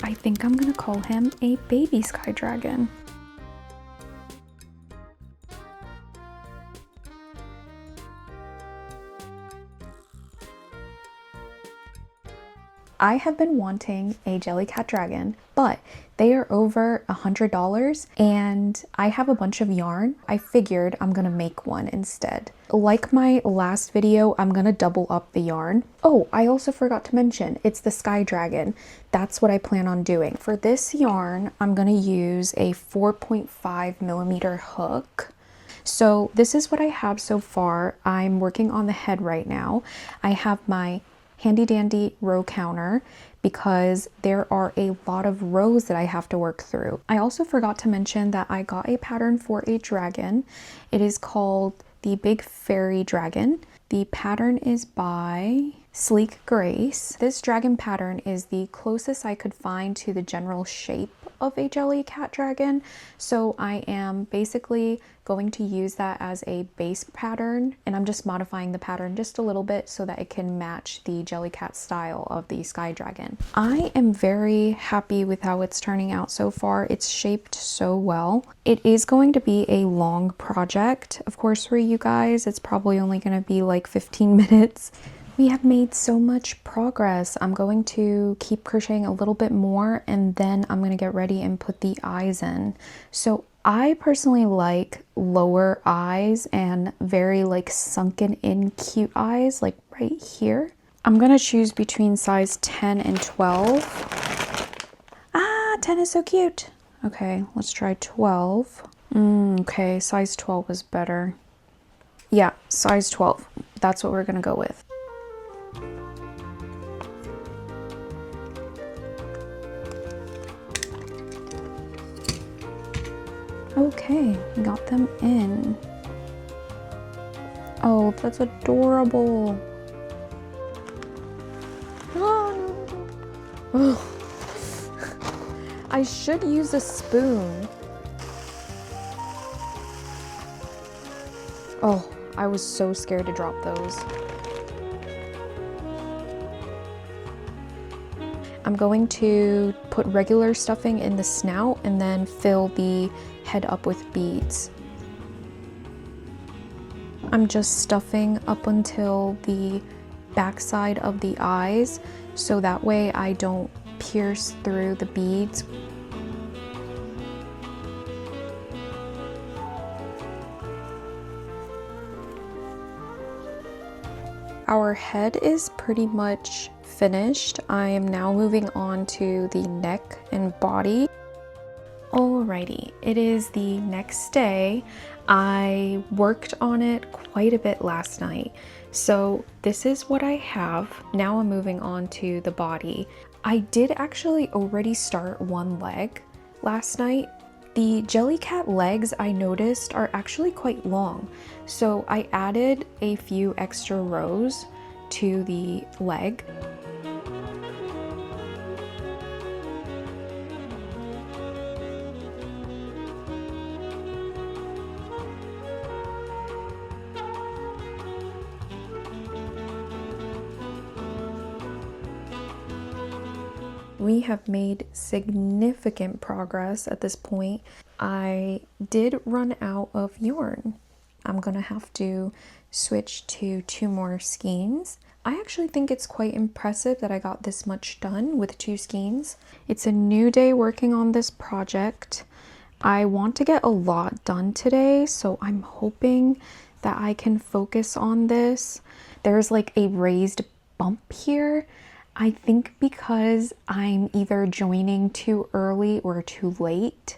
I think I'm gonna call him a baby sky dragon. I have been wanting a jellycat dragon, but they are over $100 and I have a bunch of yarn. I figured I'm gonna make one instead. Like my last video, I'm gonna double up the yarn. Oh, I also forgot to mention, it's the sky dragon. That's what I plan on doing. For this yarn, I'm gonna use a 4.5mm hook. So this is what I have so far. I'm working on the head right now. I have my handy dandy row counter because there are a lot of rows that I have to work through. I also forgot to mention that I got a pattern for a dragon. It is called the Big Fairy Dragon. The pattern is by SleekGrace. This dragon pattern is the closest I could find to the general shape of a jellycat dragon, so I am basically going to use that as a base pattern, and I'm just modifying the pattern just a little bit so that it can match the jellycat style of the sky dragon. I am very happy with how it's turning out so far. It's shaped so well. It is going to be a long project. Of course, for you guys, it's probably only going to be like 15 minutes. We have made so much progress. I'm going to keep crocheting a little bit more and then I'm going to get ready and put the eyes in. So I personally like lower eyes and very like sunken in cute eyes, like right here. I'm going to choose between size 10 and 12. Ah, 10 is so cute. Okay, let's try 12. Okay, size 12 is better. Yeah, size 12. That's what we're going to go with. Okay, we got them in. Oh, that's adorable. Oh, no. Oh. I should use a spoon. Oh, I was so scared to drop those. I'm going to put regular stuffing in the snout and then fill the head up with beads. I'm just stuffing up until the backside of the eyes so that way I don't pierce through the beads. Our head is pretty much finished. I am now moving on to the neck and body. Alrighty, it is the next day. I worked on it quite a bit last night. So this is what I have. Now I'm moving on to the body. I did actually already start one leg last night. The jellycat legs I noticed are actually quite long. So I added a few extra rows to the leg. We have made significant progress at this point. I did run out of yarn. I'm gonna have to switch to 2 more skeins. I actually think it's quite impressive that I got this much done with 2 skeins. It's a new day working on this project. I want to get a lot done today, so I'm hoping that I can focus on this. There's like a raised bump here. I think because I'm either joining too early or too late.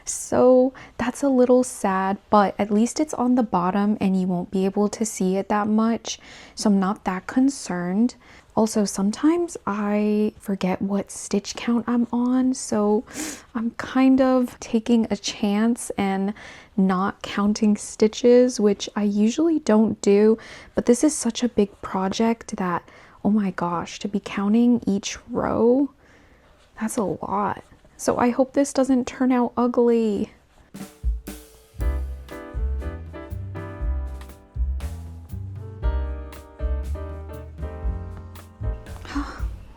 So that's a little sad, but at least it's on the bottom and you won't be able to see it that much. So I'm not that concerned. Also, sometimes I forget what stitch count I'm on. So I'm kind of taking a chance and not counting stitches, which I usually don't do. But this is such a big project that, oh my gosh, to be counting each row, that's a lot. So I hope this doesn't turn out ugly.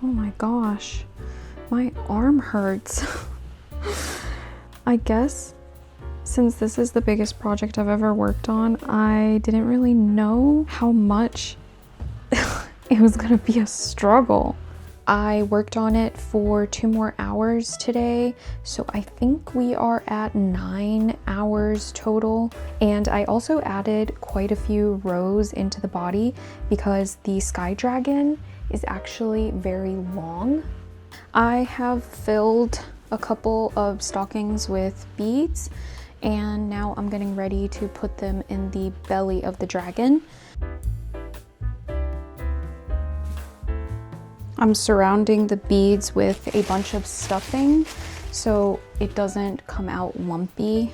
Oh my gosh, my arm arm hurts. I guess since this is the biggest project I've ever worked on, I didn't really know how much it was gonna be a struggle. I worked on it for 2 more hours today, so I think we are at 9 hours total. And I also added quite a few rows into the body because the sky dragon is actually very long. I have filled a couple of stockings with beads, and now I'm getting ready to put them in the belly of the dragon. I'm surrounding the beads with a bunch of stuffing so it doesn't come out lumpy.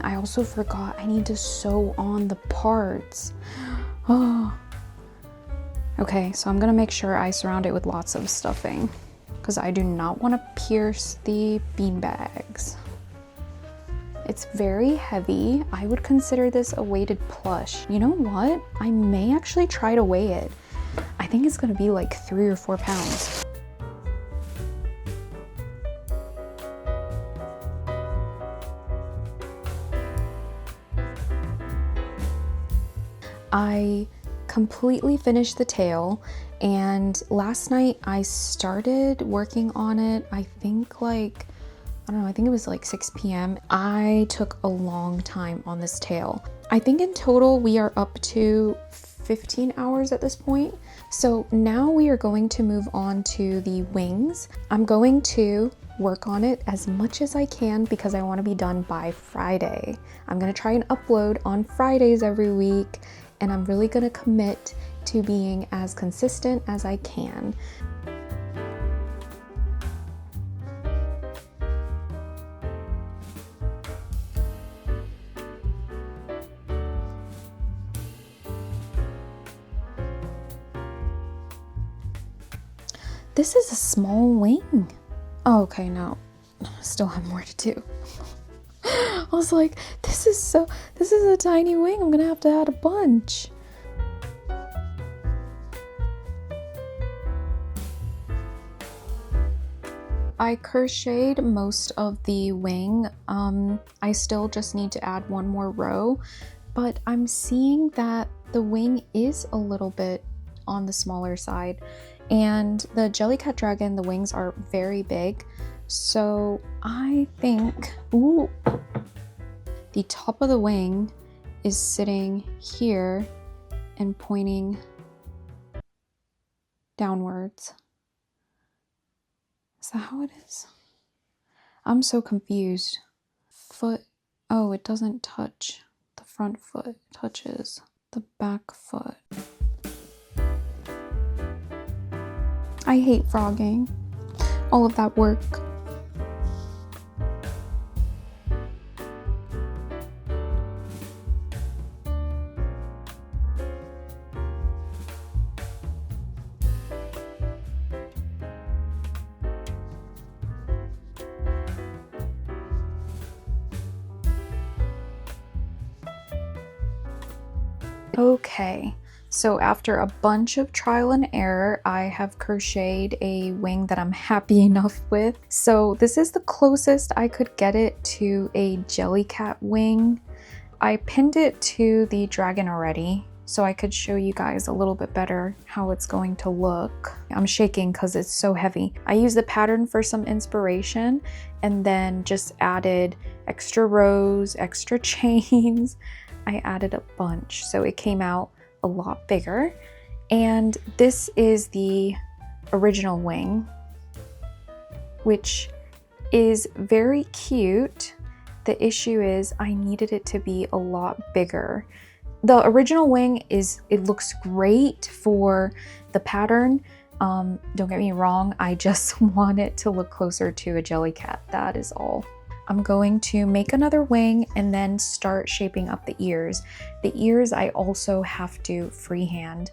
I also forgot I need to sew on the parts. Oh. Okay, so I'm gonna make sure I surround it with lots of stuffing because I do not want to pierce the bean bags. It's very heavy. I would consider this a weighted plush. You know what? I may actually try to weigh it. I think it's gonna be like 3 or 4 pounds. I completely finished the tail, and last night I started working on it. I think like, I don't know, I think it was like 6 p.m. I took a long time on this tail. I think in total we are up to 15 hours at this point. So now we are going to move on to the wings. I'm going to work on it as much as I can because I want to be done by Friday. I'm going to try and upload on Fridays every week, and I'm really going to commit to being as consistent as I can. This is a small wing. Oh, okay, no, still have more to do. I was like, this is a tiny wing. I'm gonna have to add a bunch. I crocheted most of the wing. I still just need to add 1 more row, but I'm seeing that the wing is a little bit on the smaller side. And the jellycat dragon, the wings are very big. So I think, ooh, the top of the wing is sitting here and pointing downwards. Is that how it is? I'm so confused. Foot, oh, it doesn't touch the front foot, it touches the back foot. I hate frogging. All of that work. Okay. So after a bunch of trial and error, I have crocheted a wing that I'm happy enough with. So this is the closest I could get it to a jellycat wing. I pinned it to the dragon already, so I could show you guys a little bit better how it's going to look. I'm shaking because it's so heavy. I used the pattern for some inspiration and then just added extra rows, extra chains. I added a bunch, so it came out a lot bigger. And this is the original wing, which is very cute. The issue is I needed it to be a lot bigger. The original wing it looks great for the pattern. Don't get me wrong, I just want it to look closer to a jellycat, that is all. I'm going to make another wing and then start shaping up the ears. The ears I also have to freehand.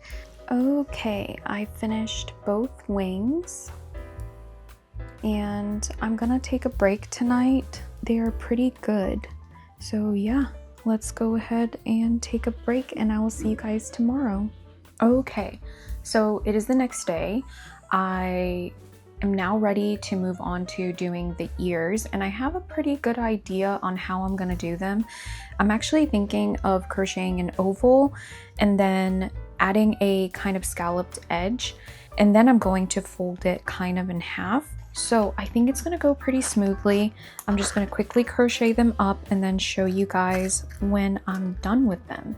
Okay, I finished both wings and I'm gonna take a break tonight. They are pretty good. So yeah, let's go ahead and take a break and I will see you guys tomorrow. Okay, So it is the next day. I am now ready to move on to doing the ears, and I have a pretty good idea on how I'm gonna do them. I'm actually thinking of crocheting an oval and then adding a kind of scalloped edge, and then I'm going to fold it kind of in half. So I think it's gonna go pretty smoothly. I'm just gonna quickly crochet them up and then show you guys when I'm done with them.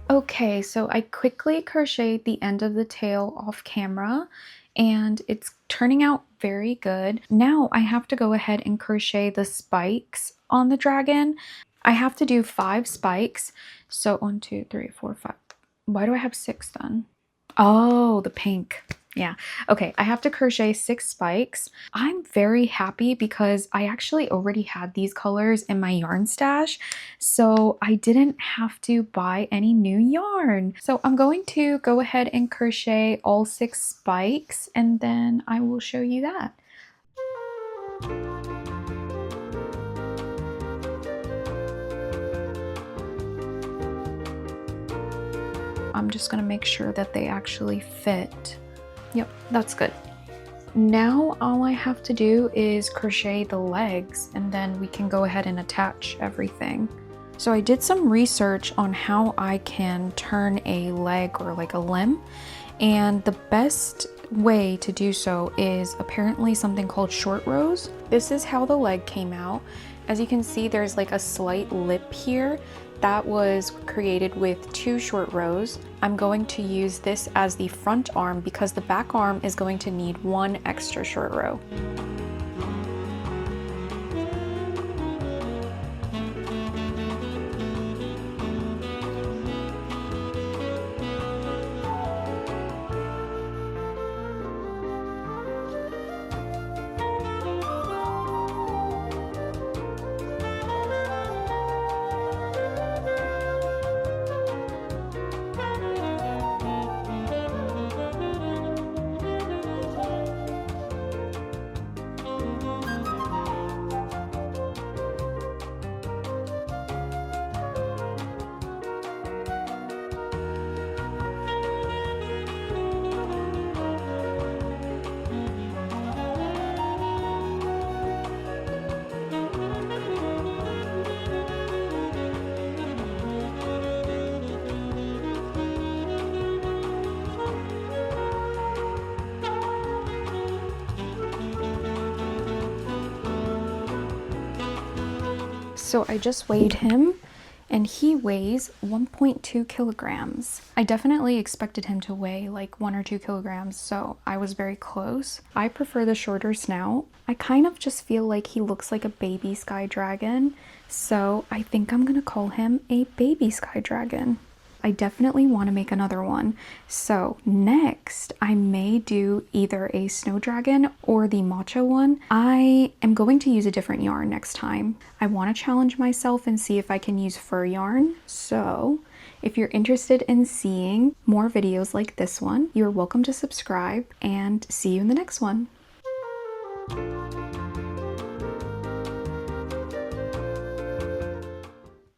Okay, so I quickly crocheted the end of the tail off camera and it's turning out very good. Now I have to go ahead and crochet the spikes on the dragon. I have to do 5 spikes. So 1, 2, 3, 4, 5. Why do I have 6 then? Oh, the pink. Yeah. Okay, I have to crochet 6 spikes. I'm very happy because I actually already had these colors in my yarn stash, so I didn't have to buy any new yarn. So I'm going to go ahead and crochet all 6 spikes and then I will show you that. I'm just gonna make sure that they actually fit. Yep, that's good. Now all I have to do is crochet the legs and then we can go ahead and attach everything. So I did some research on how I can turn a leg or like a limb, and the best way to do so is apparently something called short rows. This is how the leg came out. As you can see, there's like a slight lip here. That was created with 2 short rows. I'm going to use this as the front arm because the back arm is going to need 1 extra short row. So I just weighed him and he weighs 1.2 kilograms. I definitely expected him to weigh like 1 or 2 kilograms, so I was very close. I prefer the shorter snout. I kind of just feel like he looks like a baby sky dragon, so I think I'm gonna call him a baby sky dragon. I definitely want to make another one. So next I may do either a snow dragon or the matcha one. I am going to use a different yarn next time. I want to challenge myself and see if I can use fur yarn. So if you're interested in seeing more videos like this one, you're welcome to subscribe and see you in the next one.